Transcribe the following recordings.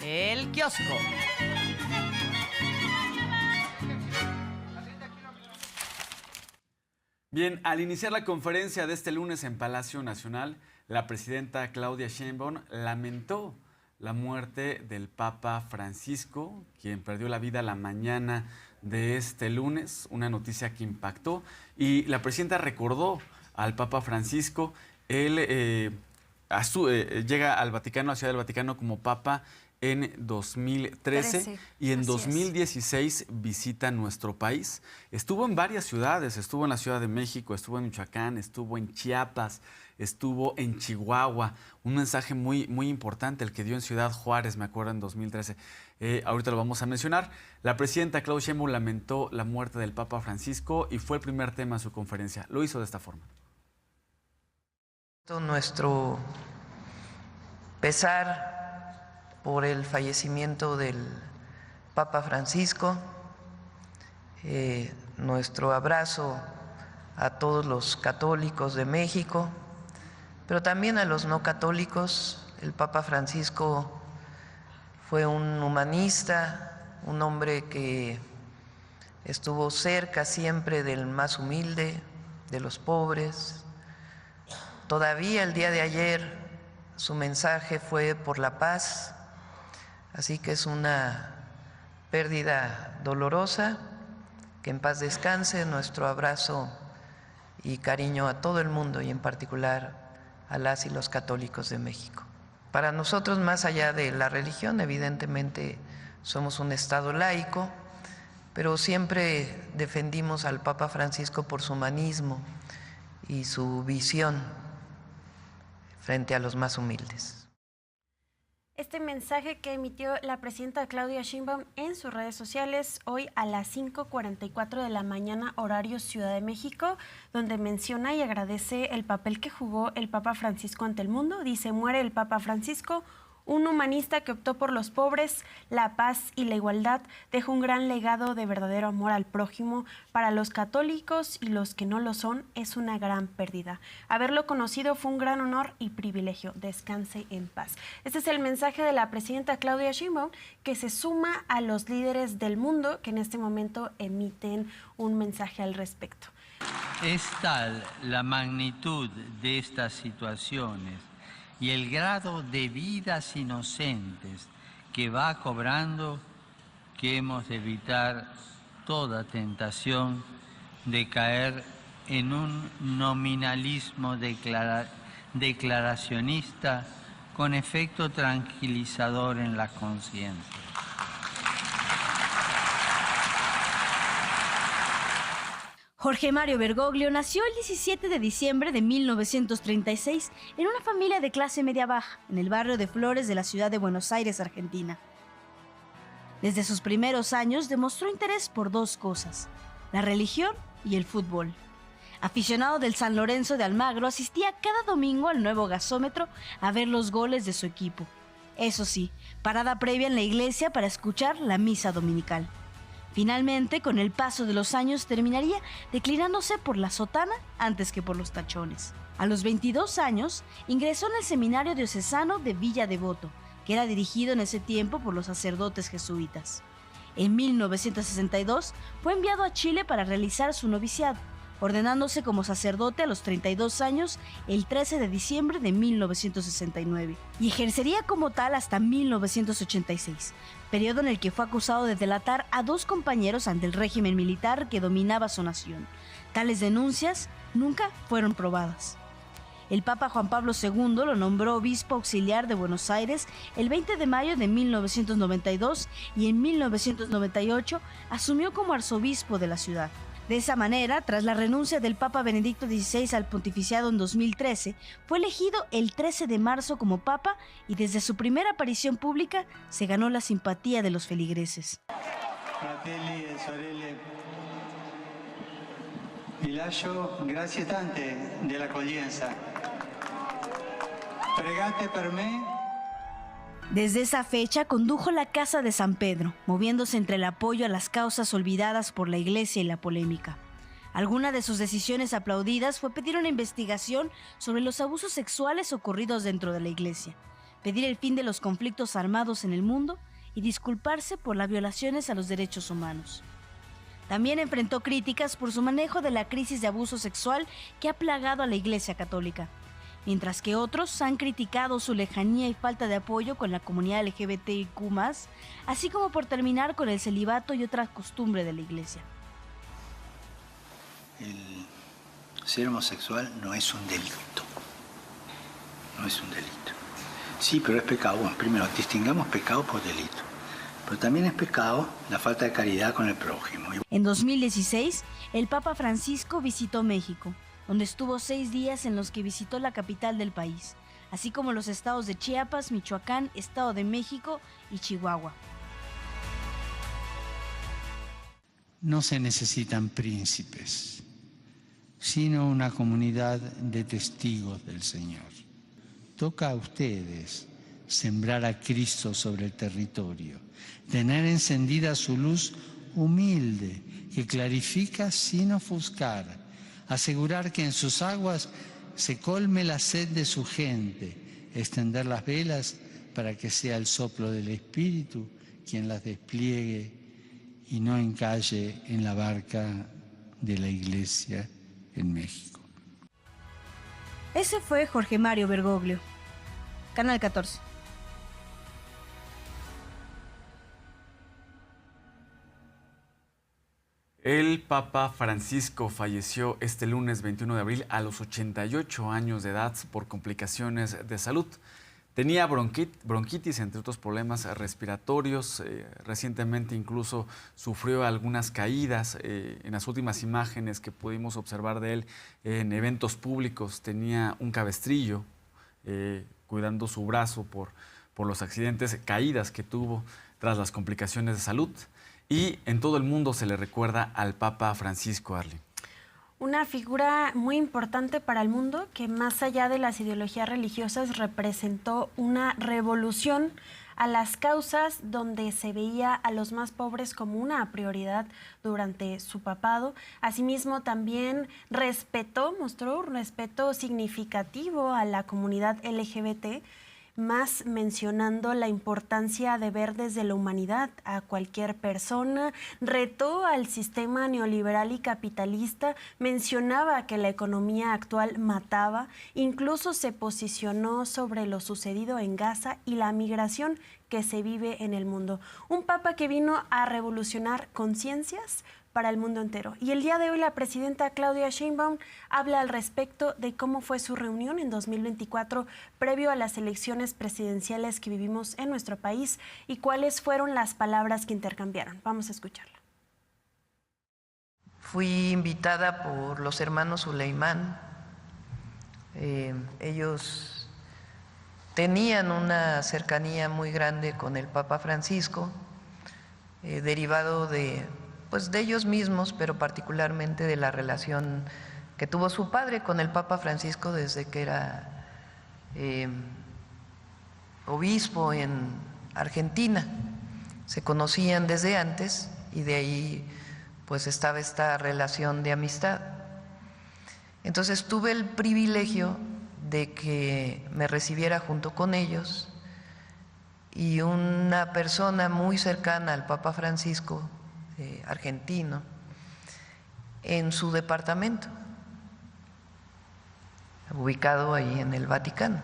El Kiosco. Bien, al iniciar la conferencia de este lunes en Palacio Nacional, la presidenta Claudia Sheinbaum lamentó la muerte del Papa Francisco, quien perdió la vida la mañana de este lunes, una noticia que impactó. Y la presidenta recordó al Papa Francisco. Él llega al Vaticano, a la Ciudad del Vaticano, como Papa en 2013 y en 2016 visita nuestro país. Estuvo en varias ciudades, estuvo en la Ciudad de México, estuvo en Michoacán, estuvo en Chiapas, estuvo en Chihuahua. Un mensaje muy, muy importante el que dio en Ciudad Juárez, me acuerdo, en 2013. Ahorita lo vamos a mencionar. La presidenta Claudia Sheinbaum lamentó la muerte del Papa Francisco y fue el primer tema de su conferencia. Lo hizo de esta forma. Nuestro pesar por el fallecimiento del Papa Francisco, nuestro abrazo a todos los católicos de México, pero también a los no católicos. El Papa Francisco fue un humanista, un hombre que estuvo cerca siempre del más humilde, de los pobres. Todavía el día de ayer su mensaje fue por la paz. Así que es una pérdida dolorosa, que en paz descanse. Nuestro abrazo y cariño a todo el mundo y en particular a las y los católicos de México. Para nosotros, más allá de la religión, evidentemente somos un Estado laico, pero siempre defendimos al Papa Francisco por su humanismo y su visión frente a los más humildes. Este mensaje que emitió la presidenta Claudia Sheinbaum en sus redes sociales hoy a las 5:44 de la mañana, horario Ciudad de México, donde menciona y agradece el papel que jugó el Papa Francisco ante el mundo. Dice: muere el Papa Francisco, un humanista que optó por los pobres, la paz y la igualdad, dejó un gran legado de verdadero amor al prójimo. Para los católicos y los que no lo son, es una gran pérdida. Haberlo conocido fue un gran honor y privilegio. Descanse en paz. Este es el mensaje de la presidenta Claudia Sheinbaum, que se suma a los líderes del mundo que en este momento emiten un mensaje al respecto. Es tal la magnitud de estas situaciones y el grado de vidas inocentes que va cobrando, que hemos de evitar toda tentación de caer en un nominalismo declaracionista con efecto tranquilizador en la conciencia. Jorge Mario Bergoglio nació el 17 de diciembre de 1936 en una familia de clase media-baja en el barrio de Flores de la ciudad de Buenos Aires, Argentina. Desde sus primeros años demostró interés por dos cosas: la religión y el fútbol. Aficionado del San Lorenzo de Almagro, asistía cada domingo al nuevo gasómetro a ver los goles de su equipo. Eso sí, parada previa en la iglesia para escuchar la misa dominical. Finalmente, con el paso de los años, terminaría declinándose por la sotana antes que por los tachones. A los 22 años, ingresó en el Seminario Diocesano de Villa Devoto, que era dirigido en ese tiempo por los sacerdotes jesuitas. En 1962, fue enviado a Chile para realizar su noviciado, ordenándose como sacerdote a los 32 años el 13 de diciembre de 1969, y ejercería como tal hasta 1986, periodo en el que fue acusado de delatar a dos compañeros ante el régimen militar que dominaba su nación. Tales denuncias nunca fueron probadas. El Papa Juan Pablo II lo nombró obispo auxiliar de Buenos Aires el 20 de mayo de 1992 y en 1998 asumió como arzobispo de la ciudad. De esa manera, tras la renuncia del Papa Benedicto XVI al pontificiado en 2013, fue elegido el 13 de marzo como Papa y desde su primera aparición pública se ganó la simpatía de los feligreses. Fratelli e sorelle, vi lascio grazie tante dell'accoglienza. Pregate per me. Desde esa fecha condujo la Casa de San Pedro, moviéndose entre el apoyo a las causas olvidadas por la Iglesia y la polémica. Alguna de sus decisiones aplaudidas fue pedir una investigación sobre los abusos sexuales ocurridos dentro de la Iglesia. pedir el fin de los conflictos armados en el mundo y disculparse por las violaciones a los derechos humanos. También enfrentó críticas por su manejo de la crisis de abuso sexual que ha plagado a la Iglesia Católica, mientras que otros han criticado su lejanía y falta de apoyo con la comunidad LGBTIQ+, así como por terminar con el celibato y otras costumbres de la Iglesia. El ser homosexual no es un delito. No es un delito. Sí, pero es pecado. Bueno, primero, distingamos pecado por delito. Pero también es pecado la falta de caridad con el prójimo. En 2016, el Papa Francisco visitó México, donde estuvo 6 días en los que visitó la capital del país, así como los estados de Chiapas, Michoacán, Estado de México y Chihuahua. No se necesitan príncipes, sino una comunidad de testigos del Señor. Toca a ustedes sembrar a Cristo sobre el territorio, tener encendida su luz humilde que clarifica sin ofuscar, asegurar que en sus aguas se colme la sed de su gente, extender las velas para que sea el soplo del Espíritu quien las despliegue y no encalle en la barca de la Iglesia en México. Ese fue Jorge Mario Bergoglio, Canal 14. El Papa Francisco falleció este lunes 21 de abril a los 88 años de edad por complicaciones de salud. Tenía bronquitis, entre otros problemas respiratorios. Recientemente incluso sufrió algunas caídas. En las últimas imágenes que pudimos observar de él en eventos públicos tenía un cabestrillo cuidando su brazo por los accidentes, caídas que tuvo tras las complicaciones de salud. Y en todo el mundo se le recuerda al Papa Francisco, Arly. Una figura muy importante para el mundo que más allá de las ideologías religiosas representó una revolución a las causas donde se veía a los más pobres como una prioridad durante su papado. Asimismo también mostró un respeto significativo a la comunidad LGBT, más mencionando la importancia de ver desde la humanidad a cualquier persona, retó al sistema neoliberal y capitalista, mencionaba que la economía actual mataba, incluso se posicionó sobre lo sucedido en Gaza y la migración que se vive en el mundo. Un papa que vino a revolucionar conciencias para el mundo entero. Y el día de hoy la presidenta Claudia Sheinbaum habla al respecto de cómo fue su reunión en 2024 previo a las elecciones presidenciales que vivimos en nuestro país y cuáles fueron las palabras que intercambiaron. Vamos a escucharla. Fui invitada por los hermanos Suleimán. Ellos tenían una cercanía muy grande con el Papa Francisco, derivado de ellos mismos, pero particularmente de la relación que tuvo su padre con el Papa Francisco desde que era obispo en Argentina. Se conocían desde antes y de ahí pues estaba esta relación de amistad. Entonces tuve el privilegio de que me recibiera junto con ellos y una persona muy cercana al Papa Francisco, argentino, en su departamento, ubicado ahí en el Vaticano.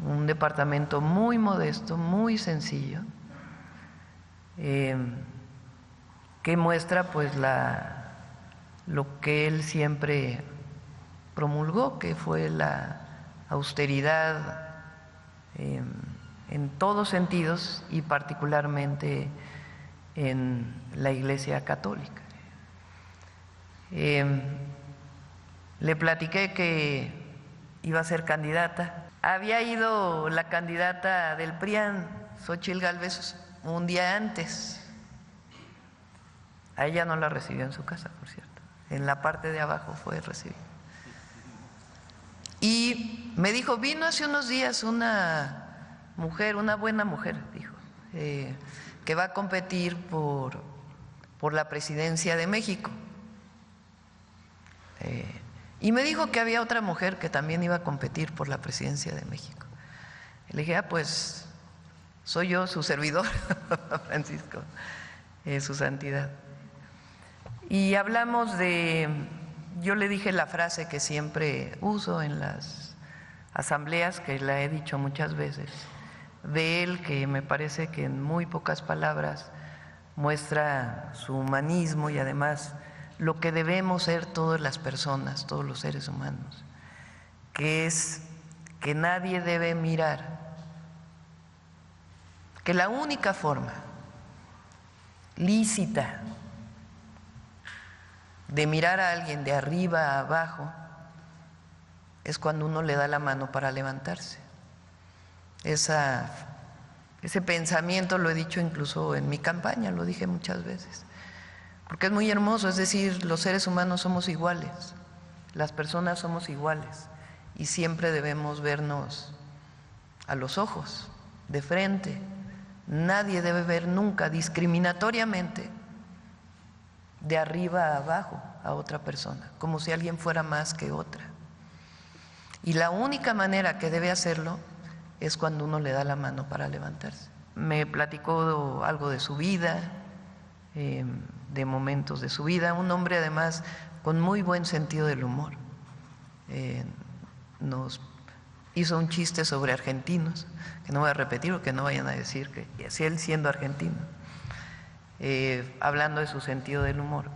Un departamento muy modesto, muy sencillo, que muestra pues lo que él siempre promulgó, que fue la austeridad en todos sentidos y particularmente en la Iglesia Católica. Le platiqué que iba a ser candidata. Había ido la candidata del PRIAN, Xóchitl Gálvez, un día antes. A ella no la recibió en su casa, por cierto. En la parte de abajo fue recibida. Y me dijo, vino hace unos días una mujer, una buena mujer, dijo, que va a competir por la presidencia de México. Y me dijo que había otra mujer que también iba a competir por la presidencia de México. Le dije, pues soy yo, su servidor, Francisco, su santidad. Y hablamos yo le dije la frase que siempre uso en las asambleas, que la he dicho muchas veces, de él, que me parece que en muy pocas palabras muestra su humanismo y además lo que debemos ser todas las personas, todos los seres humanos, que es que nadie debe mirar, que la única forma lícita de mirar a alguien de arriba a abajo es cuando uno le da la mano para levantarse. Ese pensamiento lo he dicho incluso en mi campaña, lo dije muchas veces, porque es muy hermoso, es decir, los seres humanos somos iguales, las personas somos iguales y siempre debemos vernos a los ojos, de frente. Nadie debe ver nunca discriminatoriamente de arriba a abajo a otra persona, como si alguien fuera más que otra. Y la única manera que debe hacerlo es cuando uno le da la mano para levantarse. Me platicó algo de su vida, de momentos de su vida, un hombre además con muy buen sentido del humor. Nos hizo un chiste sobre argentinos, que no voy a repetir porque no vayan a decir que es él siendo argentino, hablando de su sentido del humor.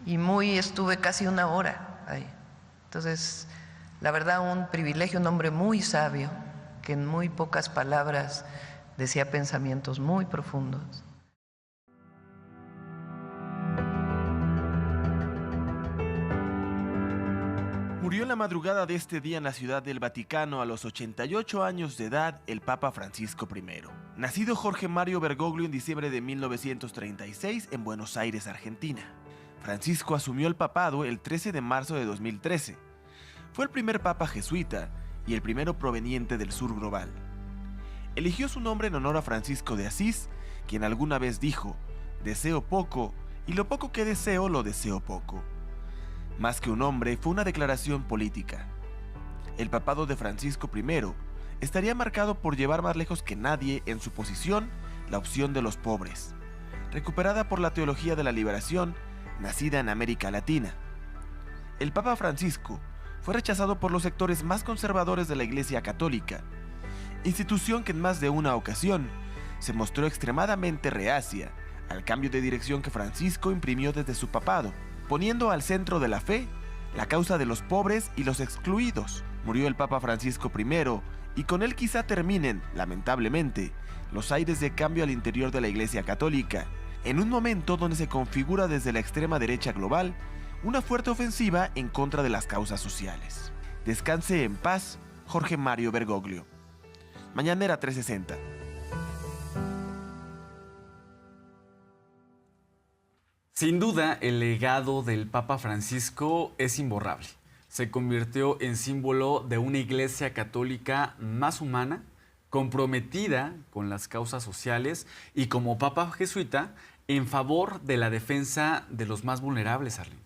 Y estuve casi una hora ahí. Entonces, la verdad, un privilegio, un hombre muy sabio, que en muy pocas palabras decía pensamientos muy profundos. Murió en la madrugada de este día en la Ciudad del Vaticano a los 88 años de edad el Papa Francisco I. Nacido Jorge Mario Bergoglio en diciembre de 1936 en Buenos Aires, Argentina. Francisco asumió el papado el 13 de marzo de 2013. Fue el primer papa jesuita y el primero proveniente del sur global. Eligió su nombre en honor a Francisco de Asís, quien alguna vez dijo: deseo poco y lo poco que deseo lo deseo poco. Más que un hombre, fue una declaración política. El papado de Francisco I estaría marcado por llevar más lejos que nadie en su posición la opción de los pobres, recuperada por la teología de la liberación nacida en América Latina. El Papa Francisco fue rechazado por los sectores más conservadores de la Iglesia Católica, institución que en más de una ocasión se mostró extremadamente reacia al cambio de dirección que Francisco imprimió desde su papado, poniendo al centro de la fe la causa de los pobres y los excluidos. Murió el Papa Francisco I y con él quizá terminen, lamentablemente, los aires de cambio al interior de la Iglesia Católica, en un momento donde se configura desde la extrema derecha global una fuerte ofensiva en contra de las causas sociales. Descanse en paz, Jorge Mario Bergoglio. Mañanera 360. Sin duda, el legado del Papa Francisco es imborrable. Se convirtió en símbolo de una iglesia católica más humana, comprometida con las causas sociales y como Papa jesuita en favor de la defensa de los más vulnerables, Arlene.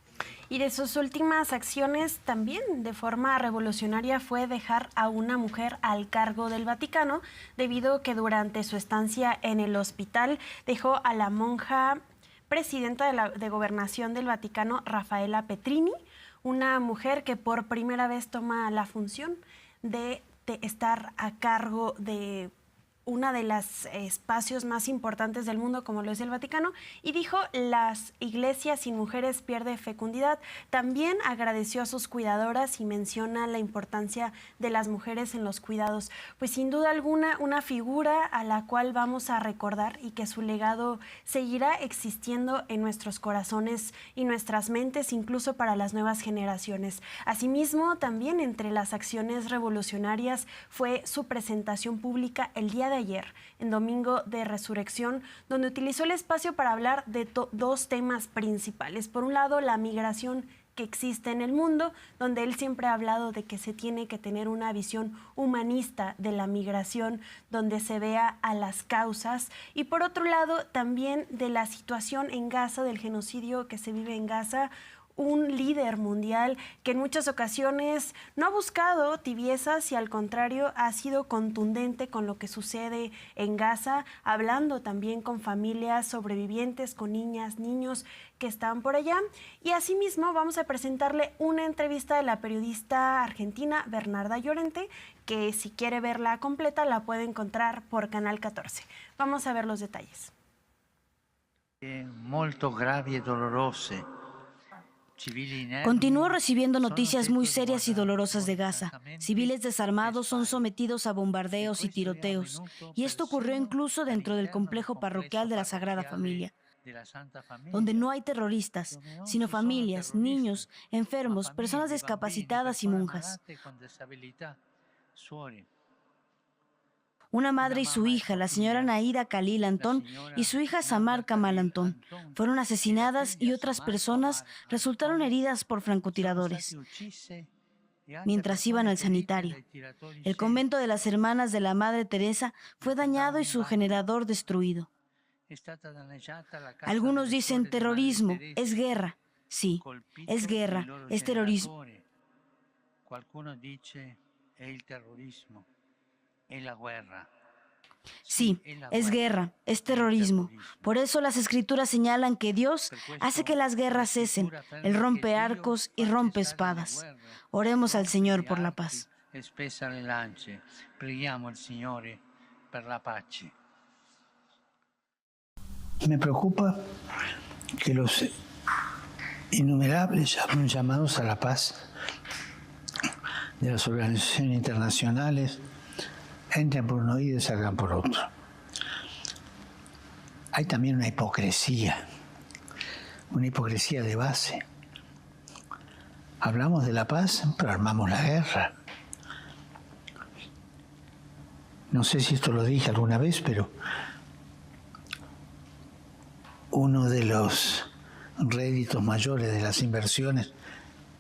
Y de sus últimas acciones también de forma revolucionaria fue dejar a una mujer al cargo del Vaticano, debido a que durante su estancia en el hospital dejó a la monja presidenta de Gobernación del Vaticano, Rafaela Petrini, una mujer que por primera vez toma la función de estar a cargo de uno de los espacios más importantes del mundo, como lo es el Vaticano, y dijo: las iglesias sin mujeres pierde fecundidad. También agradeció a sus cuidadoras y menciona la importancia de las mujeres en los cuidados. Pues sin duda alguna, una figura a la cual vamos a recordar y que su legado seguirá existiendo en nuestros corazones y nuestras mentes, incluso para las nuevas generaciones. Asimismo, también entre las acciones revolucionarias fue su presentación pública el día de ayer, en Domingo de Resurrección, donde utilizó el espacio para hablar de dos temas principales. Por un lado, la migración que existe en el mundo, donde él siempre ha hablado de que se tiene que tener una visión humanista de la migración, donde se vea a las causas, y por otro lado, también de la situación en Gaza, del genocidio que se vive en Gaza, un líder mundial que en muchas ocasiones no ha buscado tibiezas y al contrario ha sido contundente con lo que sucede en Gaza, hablando también con familias sobrevivientes, con niñas, niños que están por allá. Y asimismo vamos a presentarle una entrevista de la periodista argentina Bernarda Llorente, que si quiere verla completa la puede encontrar por Canal 14. Vamos a ver los detalles. Molto gravi e dolorose. Continúo recibiendo noticias muy serias y dolorosas de Gaza. Civiles desarmados son sometidos a bombardeos y tiroteos. Y esto ocurrió incluso dentro del complejo parroquial de la Sagrada Familia, donde no hay terroristas, sino familias, niños, enfermos, personas discapacitadas y monjas. Una madre y su hija, la señora Naida Khalil Antón y su hija Samar Kamal Antón, fueron asesinadas y otras personas resultaron heridas por francotiradores mientras iban al sanitario. El convento de las Hermanas de la Madre Teresa fue dañado y su generador destruido. Algunos dicen terrorismo, es guerra. Sí, es guerra, es terrorismo. Sí, es guerra, es terrorismo. Por eso las escrituras señalan que Dios hace que las guerras cesen. Él rompe arcos y rompe espadas. Oremos al Señor por la paz. Me preocupa que los innumerables llamados a la paz de las organizaciones internacionales entran por un oído y salgan por otro. Hay también una hipocresía de base. Hablamos de la paz, pero armamos la guerra. No sé si esto lo dije alguna vez, pero uno de los réditos mayores de las inversiones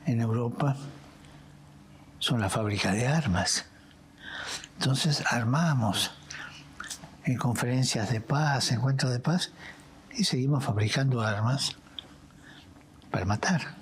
en Europa son las fábricas de armas. Entonces armamos en conferencias de paz, encuentros de paz, y seguimos fabricando armas para matar.